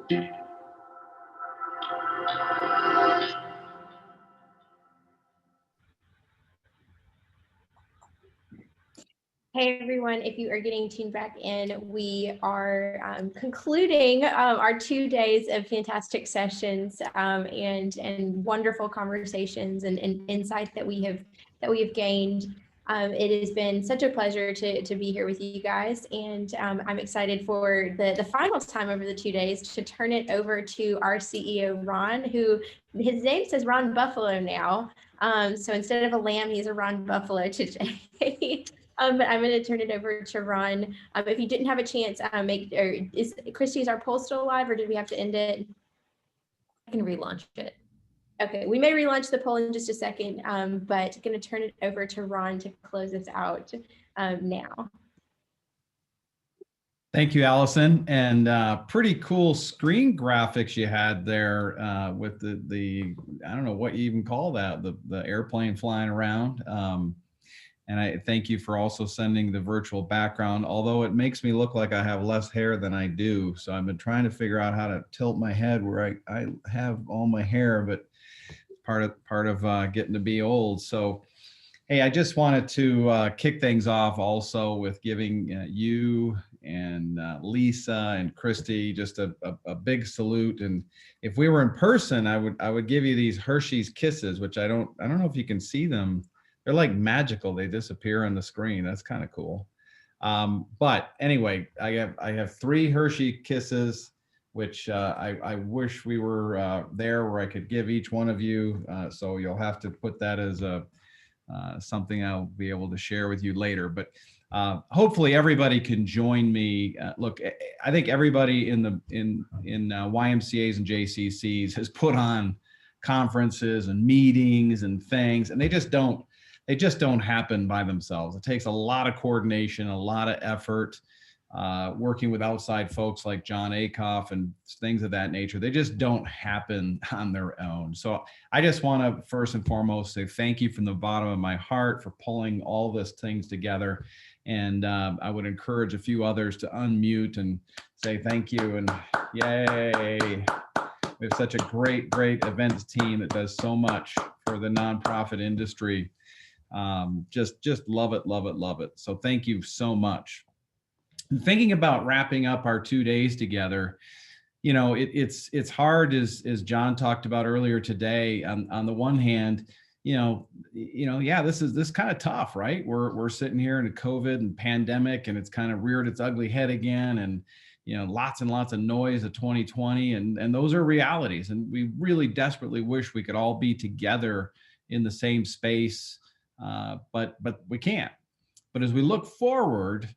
Hey everyone, if you are getting tuned back in, we are concluding our 2 days of fantastic sessions and wonderful conversations and insight that we have gained. It has been such a pleasure to be here with you guys, and I'm excited for the final time over the 2 days to turn it over to our CEO, Ron, who his name says Ron Buffalo now. So instead of a lamb, he's a Ron Buffalo today. But I'm going to turn it over to Ron. If you didn't have a chance, is Christy, our poll still alive, or did we have to end it? I can relaunch it. Okay, we may relaunch the poll in just a second, but going to turn it over to Ron to close us out now. Thank you, Allison. And pretty cool screen graphics you had there with the I don't know what you even call that, the airplane flying around. And I thank you for also sending the virtual background, although it makes me look like I have less hair than I do. So I've been trying to figure out how to tilt my head where I have all my hair, but part of getting to be old. So, hey, I just wanted to kick things off also with giving you and Lisa and Christy just a big salute. And if we were in person, I would give you these Hershey's Kisses, which I don't know if you can see them. They're like magical. They disappear on the screen. That's kind of cool. But anyway, I have 3 Hershey Kisses, which I wish we were there where I could give each one of you. So you'll have to put that as something I'll be able to share with you later. But hopefully everybody can join me. Look, I think everybody in YMCAs and JCCs has put on conferences and meetings and things, and they just don't happen by themselves. It takes a lot of coordination, a lot of effort, working with outside folks like John Akoff and things of that nature. They just don't happen on their own. So I just want to first and foremost say thank you from the bottom of my heart for pulling all these things together. And I would encourage a few others to unmute and say thank you and yay. We have such a great events team that does so much for the nonprofit industry. Just love it. So thank you so much. Thinking about wrapping up our 2 days together, you know, it's hard as John talked about earlier today. On the one hand, yeah, this kind of tough, right? We're sitting here in a COVID and pandemic, and it's kind of reared its ugly head again, and lots and lots of noise of 2020, and those are realities, and we really desperately wish we could all be together in the same space. But we can't. But as we look forward,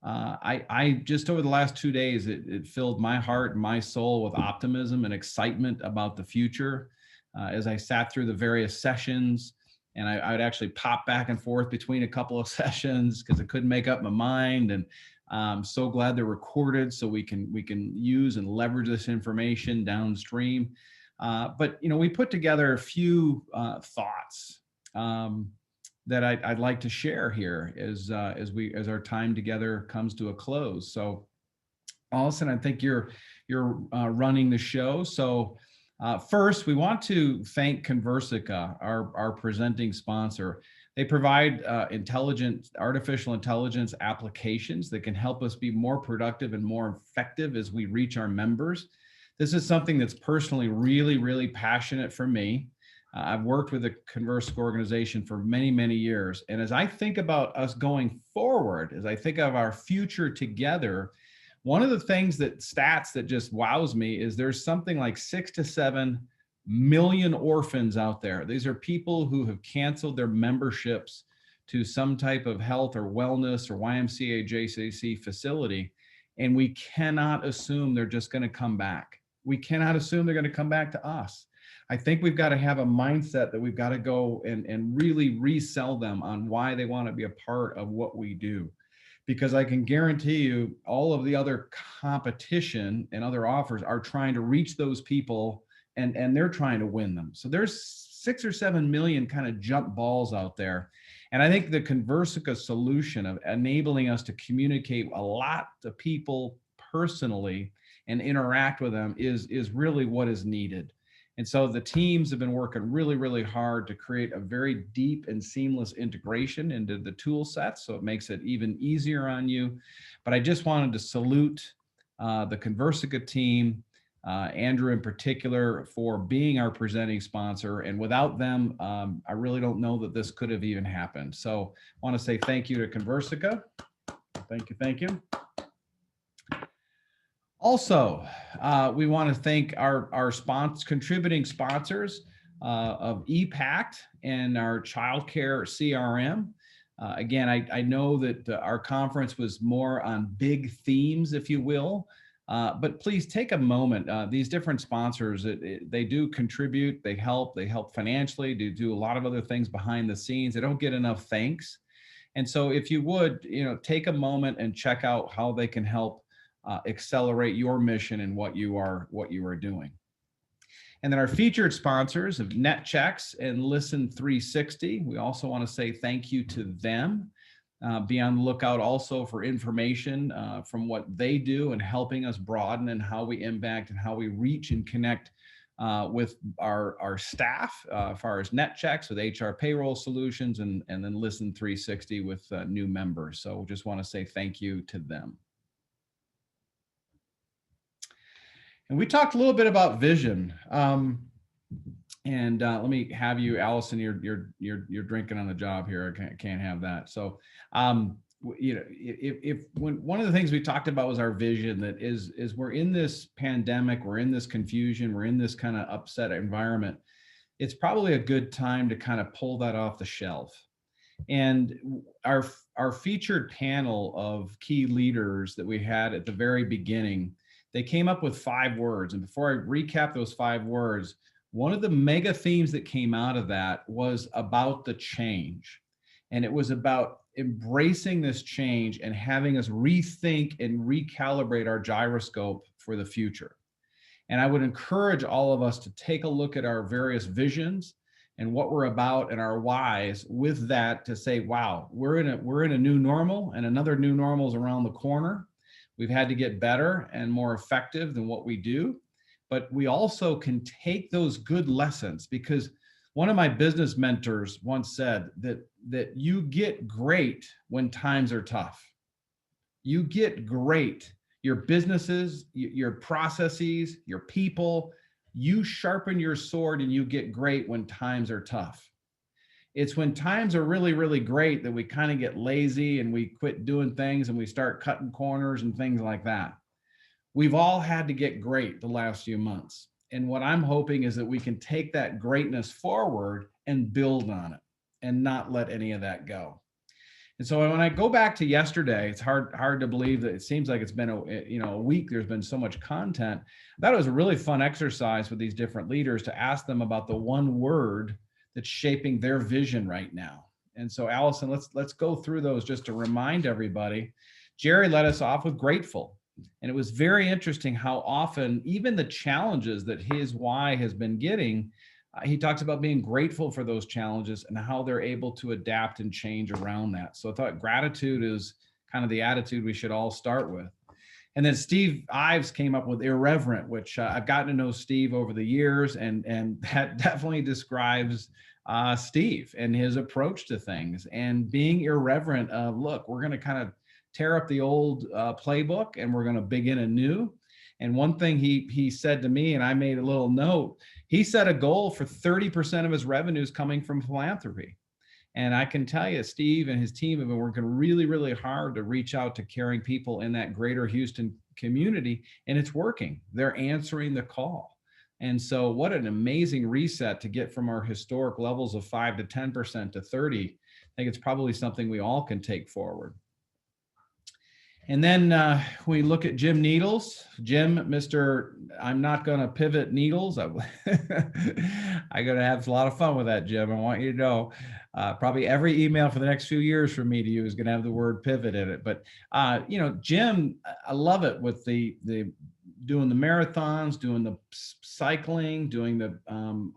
I just over the last 2 days, it filled my heart and my soul with optimism and excitement about the future. As I sat through the various sessions, and I would actually pop back and forth between a couple of sessions because I couldn't make up my mind. And I'm so glad they're recorded so we can use and leverage this information downstream. But we put together a few thoughts that I'd like to share here as our time together comes to a close. So, Allison, I think you're running the show. So first, we want to thank Conversica, our presenting sponsor. They provide artificial intelligence applications that can help us be more productive and more effective as we reach our members. This is something that's personally really, really passionate for me. I've worked with the Conversica organization for many, many years. And as I think about us going forward, as I think of our future together, one of the stats that just wows me is there's something like 6 to 7 million orphans out there. These are people who have canceled their memberships to some type of health or wellness or YMCA, JCC facility. And we cannot assume they're just going to come back. We cannot assume they're going to come back to us. I think we've got to have a mindset that we've got to go and really resell them on why they want to be a part of what we do. Because I can guarantee you all of the other competition and other offers are trying to reach those people and they're trying to win them. So there's 6 or 7 million kind of jump balls out there. And I think the Conversica solution of enabling us to communicate a lot to people personally and interact with them is really what is needed. And so the teams have been working really, really hard to create a very deep and seamless integration into the tool set. So it makes it even easier on you. But I just wanted to salute the Conversica team, Andrew in particular, for being our presenting sponsor. And without them, I really don't know that this could have even happened. So I want to say thank you to Conversica. Thank you. Thank you. Also, we want to thank our contributing sponsors of ePact and our childcare CRM. Again, I know that our conference was more on big themes, if you will, but please take a moment. These different sponsors, they do contribute, they help financially, do a lot of other things behind the scenes. They don't get enough thanks. And so if you would, take a moment and check out how they can help accelerate your mission and what you are doing. And then our featured sponsors of NetChecks and Listen 360, we also want to say thank you to them. Be on the lookout also for information from what they do and helping us broaden and how we impact and how we reach and connect with our staff as far as NetChecks with HR payroll solutions and then Listen 360 with new members. So just want to say thank you to them. And we talked a little bit about vision. And let me have you, Allison, you're drinking on the job here. I can't have that. So, when one of the things we talked about was our vision, that is we're in this pandemic, we're in this confusion, we're in this kind of upset environment. It's probably a good time to kind of pull that off the shelf. And our featured panel of key leaders that we had at the very beginning, they came up with 5 words. And before I recap those 5 words, one of the mega themes that came out of that was about the change. And it was about embracing this change and having us rethink and recalibrate our gyroscope for the future. And I would encourage all of us to take a look at our various visions and what we're about and our whys with that, to say, wow, we're in a new normal, and another new normal is around the corner. We've had to get better and more effective than what we do, but we also can take those good lessons, because one of my business mentors once said that you get great when times are tough. You get great. Your businesses, your processes, your people, you sharpen your sword and you get great when times are tough. It's when times are really, really great that we kind of get lazy and we quit doing things and we start cutting corners and things like that. We've all had to get great the last few months. And what I'm hoping is that we can take that greatness forward and build on it and not let any of that go. And so when I go back to yesterday, it's hard to believe that it seems like it's been a week. There's been so much content. I thought it was a really fun exercise with these different leaders to ask them about the one word that's shaping their vision right now. And so, Allison, let's go through those just to remind everybody. Jerry led us off with grateful. And it was very interesting how often, even the challenges that his why has been getting, he talks about being grateful for those challenges and how they're able to adapt and change around that. So I thought gratitude is kind of the attitude we should all start with. And then Steve Ives came up with irreverent, which I've gotten to know Steve over the years, and that definitely describes Steve and his approach to things, and being irreverent of, look, we're going to kind of tear up the old playbook and we're going to begin anew. And one thing he said to me, and I made a little note, he set a goal for 30% of his revenues coming from philanthropy. And I can tell you, Steve and his team have been working really, really hard to reach out to caring people in that greater Houston community, and it's working. They're answering the call. And so what an amazing reset to get from our historic levels of 5 to 10% to 30. I think it's probably something we all can take forward. And then we look at Jim Needles. Jim, Mr. I'm not going to pivot Needles. I'm going to have a lot of fun with that, Jim. I want you to know, probably every email for the next few years from me to you is going to have the word pivot in it. But, Jim, I love it with the doing the marathons, doing the cycling, doing the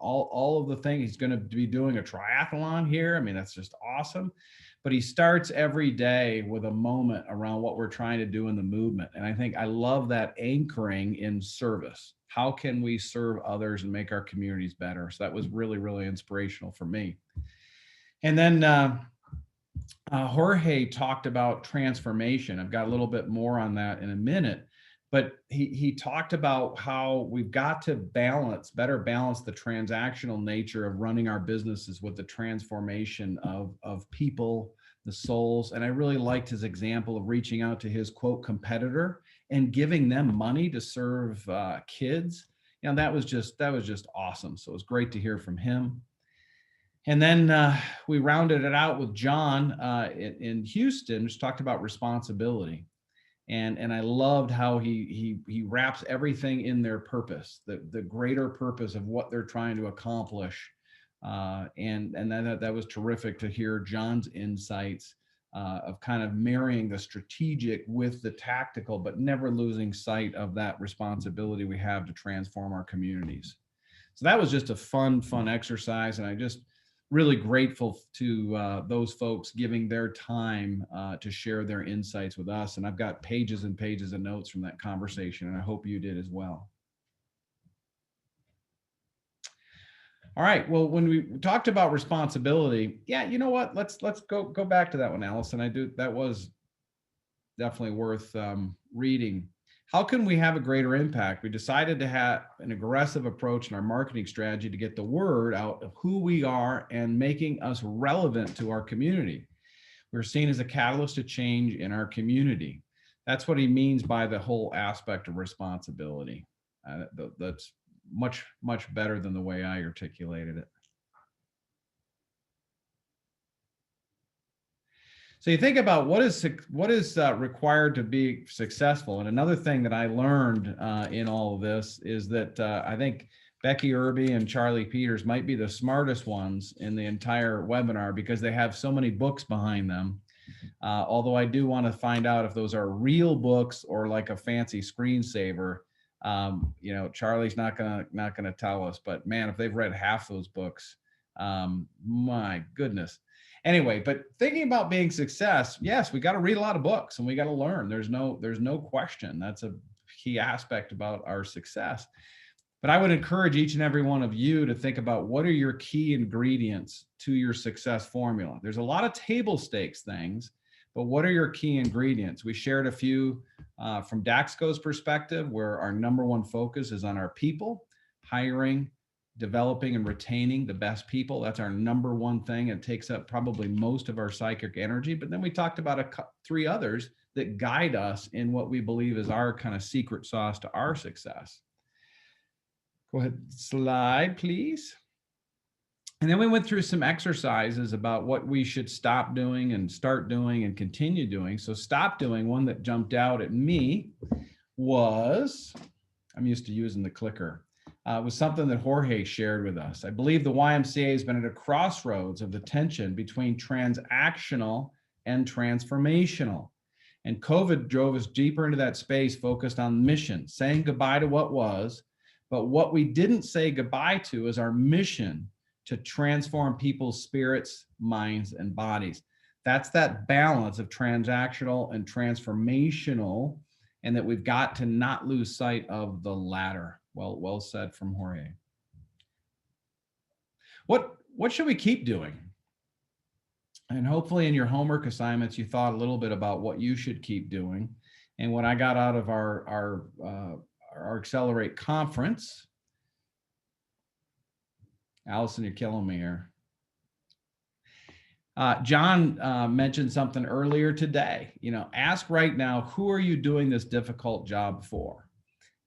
all of the things. He's going to be doing a triathlon here. I mean, that's just awesome. but he starts every day with a moment around what we're trying to do in the movement. And I think I love that anchoring in service. How can we serve others and make our communities better? So that was really, really inspirational for me. And then Jorge talked about transformation. I've got a little bit more on that in a minute, but he talked about how we've got to better balance the transactional nature of running our businesses with the transformation of people, the souls. And I really liked his example of reaching out to his quote competitor and giving them money to serve kids. That was just awesome. So it was great to hear from him. And then we rounded it out with John in Houston, which talked about responsibility. And I loved how he wraps everything in their purpose, the greater purpose of what they're trying to accomplish. And that was terrific to hear John's insights of kind of marrying the strategic with the tactical, but never losing sight of that responsibility we have to transform our communities. So that was just a fun exercise. And I just really grateful to those folks giving their time to share their insights with us. And I've got pages and pages of notes from that conversation, and I hope you did as well. All right. Well, when we talked about responsibility, yeah, you know what? Let's go back to that one, Allison. That was definitely worth reading. How can we have a greater impact? We decided to have an aggressive approach in our marketing strategy to get the word out of who we are and making us relevant to our community. We're seen as a catalyst to change in our community. That's what he means by the whole aspect of responsibility. That's much better than the way I articulated it. So you think about what is required to be successful. And another thing that I learned in all of this is that I think Becky Irby and Charlie Peters might be the smartest ones in the entire webinar because they have so many books behind them. Although I do want to find out if those are real books or like a fancy screensaver. Charlie's not gonna tell us, but man, if they've read half those books, my goodness. Anyway, but thinking about being success, yes, we got to read a lot of books and we got to learn. There's no question. That's a key aspect about our success. But I would encourage each and every one of you to think about what are your key ingredients to your success formula. There's a lot of table stakes things, but what are your key ingredients? We shared a few from Daxco's perspective, where our number one focus is on our people, hiring, developing and retaining the best people. That's our number one thing. It takes up probably most of our psychic energy. But then we talked about three others that guide us in what we believe is our kind of secret sauce to our success. Go ahead, slide, please. And then we went through some exercises about what we should stop doing and start doing and continue doing. So stop doing, one that jumped out at me was, I'm used to using the clicker, was something that Jorge shared with us. I believe the YMCA has been at a crossroads of the tension between transactional and transformational. And COVID drove us deeper into that space, focused on mission, saying goodbye to what was, but what we didn't say goodbye to is our mission to transform people's spirits, minds, and bodies. That's that balance of transactional and transformational, and that we've got to not lose sight of the latter. Well said from Jorge. What should we keep doing? And hopefully in your homework assignments, you thought a little bit about what you should keep doing. And what I got out of our Accelerate conference, Allison, you're killing me here. John mentioned something earlier today. Ask right now, who are you doing this difficult job for?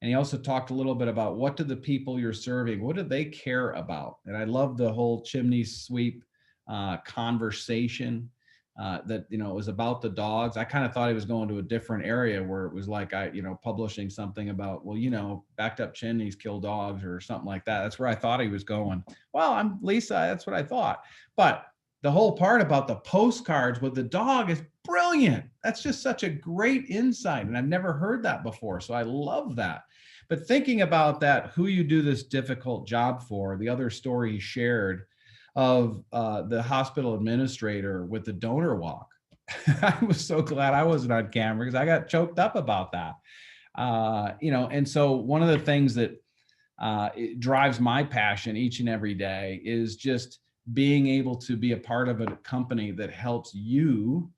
And he also talked a little bit about what do the people you're serving, what do they care about? And I love the whole chimney sweep conversation that, it was about the dogs. I kind of thought he was going to a different area where it was like, publishing something about, backed up chimneys kill dogs or something like that. That's where I thought he was going. Well, I'm Lisa. That's what I thought. But the whole part about the postcards with the dog is brilliant. That's just such a great insight. And I've never heard that before. So I love that. But thinking about that, who you do this difficult job for, the other story he shared the hospital administrator with the donor walk. I was so glad I wasn't on camera because I got choked up about that. And so one of the things that it drives my passion each and every day is just being able to be a part of a company that helps you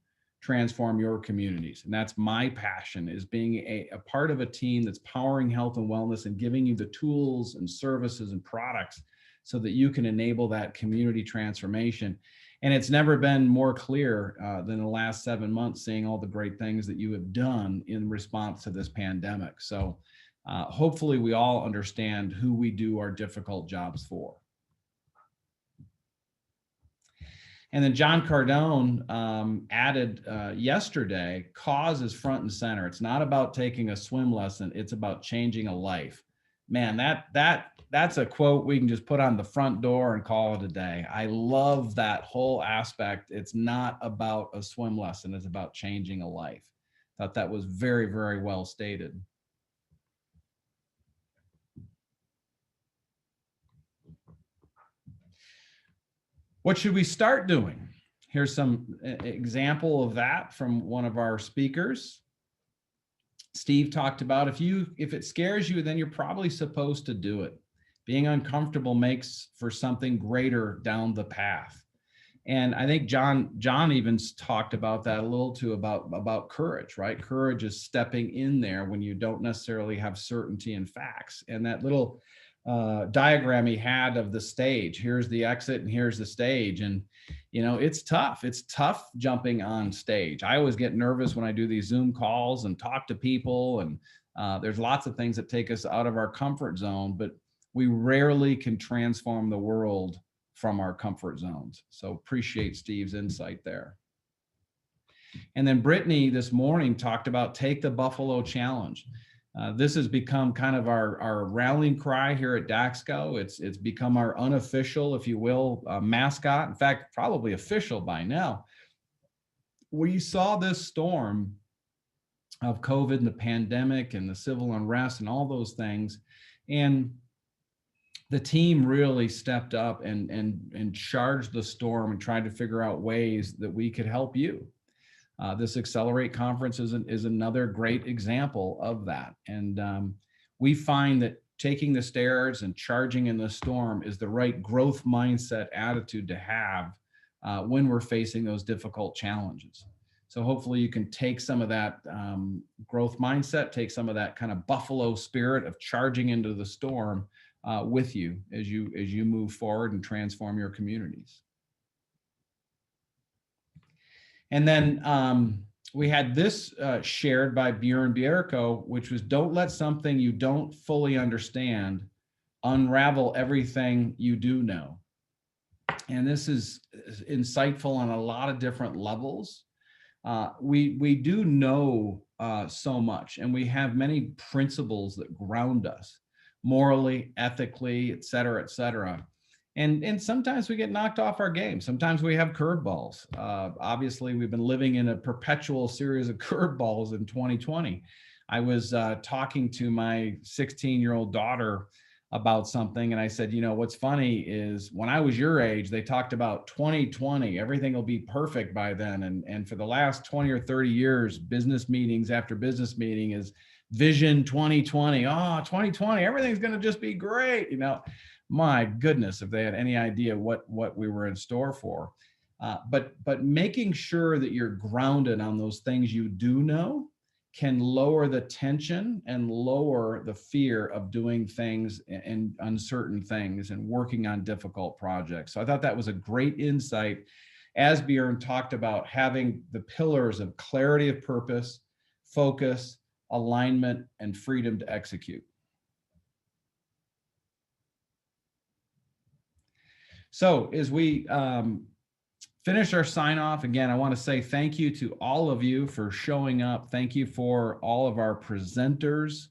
transform your communities. And that's my passion, is being a part of a team that's powering health and wellness and giving you the tools and services and products so that you can enable that community transformation. And it's never been more clear than the last 7 months, seeing all the great things that you have done in response to this pandemic. So hopefully we all understand who we do our difficult jobs for. And then John Cardone added yesterday, cause is front and center. It's not about taking a swim lesson. It's about changing a life. Man, that's a quote we can just put on the front door and call it a day. I love that whole aspect. It's not about a swim lesson. It's about changing a life. Thought that was very, very well stated. What should we start doing? Here's some example of that from one of our speakers. Steve talked about if it scares you, then you're probably supposed to do it. Being uncomfortable makes for something greater down the path. And I think John even talked about that a little too, about courage, right? Courage is stepping in there when you don't necessarily have certainty and facts. And that little diagram he had of the stage, here's the exit and here's the stage. And, it's tough. It's tough jumping on stage. I always get nervous when I do these Zoom calls and talk to people. And there's lots of things that take us out of our comfort zone, but we rarely can transform the world from our comfort zones. So appreciate Steve's insight there. And then Brittany this morning talked about take the Buffalo Challenge. This has become kind of our rallying cry here at DAXCO. It's become our unofficial, if you will, mascot. In fact, probably official by now. We saw this storm of COVID and the pandemic and the civil unrest and all those things. And the team really stepped up and charged the storm and tried to figure out ways that we could help you. This Accelerate conference is another great example of that. And we find that taking the stairs and charging in the storm is the right growth mindset attitude to have when we're facing those difficult challenges. So hopefully you can take some of that growth mindset, take some of that kind of buffalo spirit of charging into the storm with you as you move forward and transform your communities. And then we had this shared by Bjorn Bjerko, which was don't let something you don't fully understand unravel everything you do know. And this is insightful on a lot of different levels. We do know so much, and we have many principles that ground us morally, ethically, et cetera, et cetera. And sometimes we get knocked off our game. Sometimes we have curveballs. Obviously, we've been living in a perpetual series of curveballs in 2020. I was talking to my 16-year-old daughter about something, and I said, what's funny is when I was your age, they talked about 2020, everything will be perfect by then. And for the last 20 or 30 years, business meetings after business meeting is Vision 2020. Oh, 2020, everything's going to just be great. My goodness, if they had any idea what we were in store for. But making sure that you're grounded on those things you do know can lower the tension and lower the fear of doing things and uncertain things and working on difficult projects. So I thought that was a great insight as Bjorn talked about having the pillars of clarity of purpose, focus, alignment, and freedom to execute. So as we finish our sign off, again, I want to say thank you to all of you for showing up. Thank you for all of our presenters.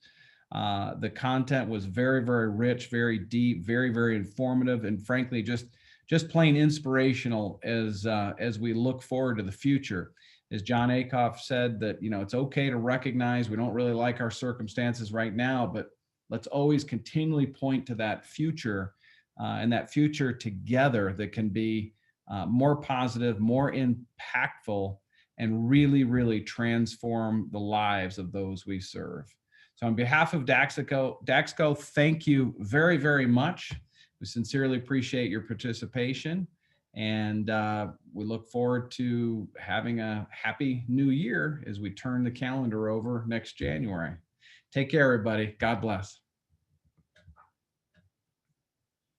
The content was very, very rich, very deep, very, very informative, and frankly, just plain inspirational as we look forward to the future. As John Acuff said, that it's okay to recognize we don't really like our circumstances right now, but let's always continually point to that future and that future together that can be more positive, more impactful, and really, really transform the lives of those we serve. So on behalf of Daxco, thank you very, very much. We sincerely appreciate your participation, and we look forward to having a happy new year as we turn the calendar over next January. Take care, everybody. God bless.